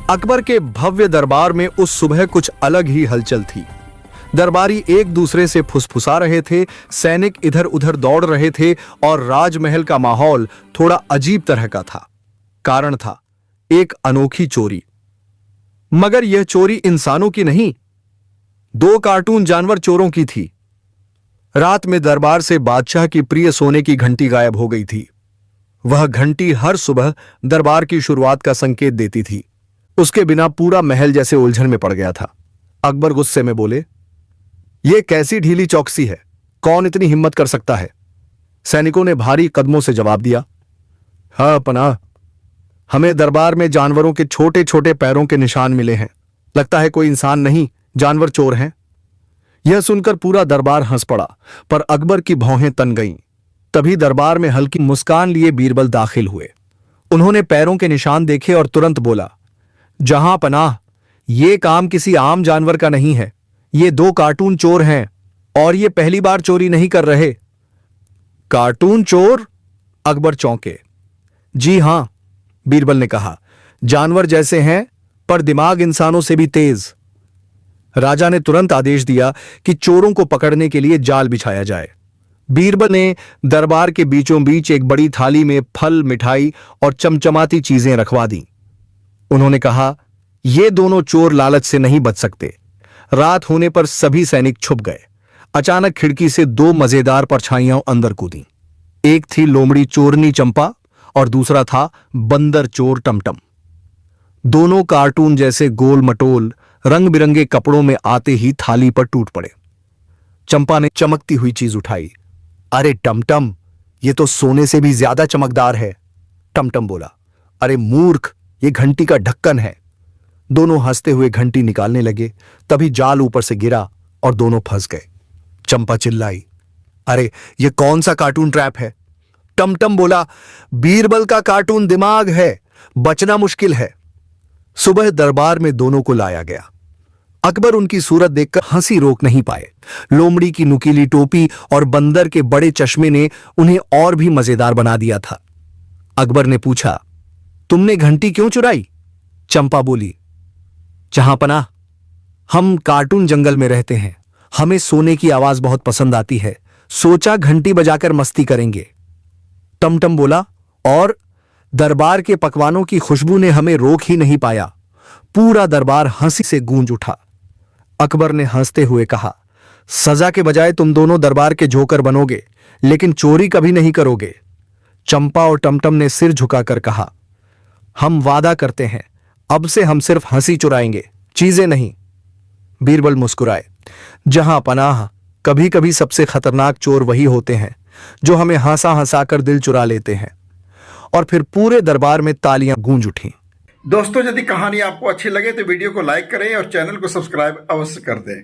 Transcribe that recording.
अकबर के भव्य दरबार में उस सुबह कुछ अलग ही हलचल थी। दरबारी एक दूसरे से फुसफुसा रहे थे, सैनिक इधर उधर दौड़ रहे थे और राजमहल का माहौल थोड़ा अजीब तरह का था। कारण था एक अनोखी चोरी। मगर यह चोरी इंसानों की नहीं, दो कार्टून जानवर चोरों की थी। रात में दरबार से बादशाह की प्रिय सोने की घंटी गायब हो गई थी। वह घंटी हर सुबह दरबार की शुरुआत का संकेत देती थी। उसके बिना पूरा महल जैसे उलझन में पड़ गया था। अकबर गुस्से में बोले, यह कैसी ढीली चौकसी है, कौन इतनी हिम्मत कर सकता है? सैनिकों ने भारी कदमों से जवाब दिया, हाँ पनाह, हमें दरबार में जानवरों के छोटे छोटे पैरों के निशान मिले हैं। लगता है कोई इंसान नहीं, जानवर चोर हैं। यह सुनकर पूरा दरबार हंस पड़ा, पर अकबर की भौहें तन गईं। तभी दरबार में हल्की मुस्कान लिए बीरबल दाखिल हुए। उन्होंने पैरों के निशान देखे और तुरंत बोला, जहां पनाह, यह काम किसी आम जानवर का नहीं है। ये दो कार्टून चोर हैं और ये पहली बार चोरी नहीं कर रहे। कार्टून चोर? अकबर चौंके। जी हां, बीरबल ने कहा, जानवर जैसे हैं पर दिमाग इंसानों से भी तेज। राजा ने तुरंत आदेश दिया कि चोरों को पकड़ने के लिए जाल बिछाया जाए। बीरबल ने दरबार के बीचों बीच एक बड़ी थाली में फल, मिठाई और चमचमाती चीजें रखवा दी। उन्होंने कहा, ये दोनों चोर लालच से नहीं बच सकते। रात होने पर सभी सैनिक छुप गए। अचानक खिड़की से दो मजेदार परछाइयां अंदर कूदी। एक थी लोमड़ी चोरनी चंपा और दूसरा था बंदर चोर टमटम। दोनों कार्टून जैसे गोल मटोल रंग बिरंगे कपड़ों में आते ही थाली पर टूट पड़े। चंपा ने चमकती हुई चीज उठाई। अरे टमटम, ये तो सोने से भी ज्यादा चमकदार है। टमटम बोला, अरे मूर्ख, ये घंटी का ढक्कन है। दोनों हंसते हुए घंटी निकालने लगे। तभी जाल ऊपर से गिरा और दोनों फंस गए। चंपा चिल्लाई, अरे ये कौन सा कार्टून ट्रैप है? टमटम बोला, बीरबल का कार्टून दिमाग है, बचना मुश्किल है। सुबह दरबार में दोनों को लाया गया। अकबर उनकी सूरत देखकर हंसी रोक नहीं पाए। लोमड़ी की नुकीली टोपी और बंदर के बड़े चश्मे ने उन्हें और भी मजेदार बना दिया था। अकबर ने पूछा, तुमने घंटी क्यों चुराई? चंपा बोली, जहांपनाह, हम कार्टून जंगल में रहते हैं, हमें सोने की आवाज बहुत पसंद आती है, सोचा घंटी बजाकर मस्ती करेंगे। टमटम बोला, और दरबार के पकवानों की खुशबू ने हमें रोक ही नहीं पाया। पूरा दरबार हंसी से गूंज उठा। अकबर ने हंसते हुए कहा, सजा के बजाय तुम दोनों दरबार के जोकर बनोगे, लेकिन चोरी कभी नहीं करोगे। चंपा और टमटम ने सिर झुकाकर कहा, हम वादा करते हैं, अब से हम सिर्फ हंसी चुराएंगे, चीजें नहीं। बीरबल मुस्कुराए, जहां पनाह, कभी कभी सबसे खतरनाक चोर वही होते हैं जो हमें हंसा हंसाकर दिल चुरा लेते हैं। और फिर पूरे दरबार में तालियां गूंज उठीं। दोस्तों, यदि कहानी आपको अच्छी लगे तो वीडियो को लाइक करें और चैनल को सब्सक्राइब अवश्य कर दें।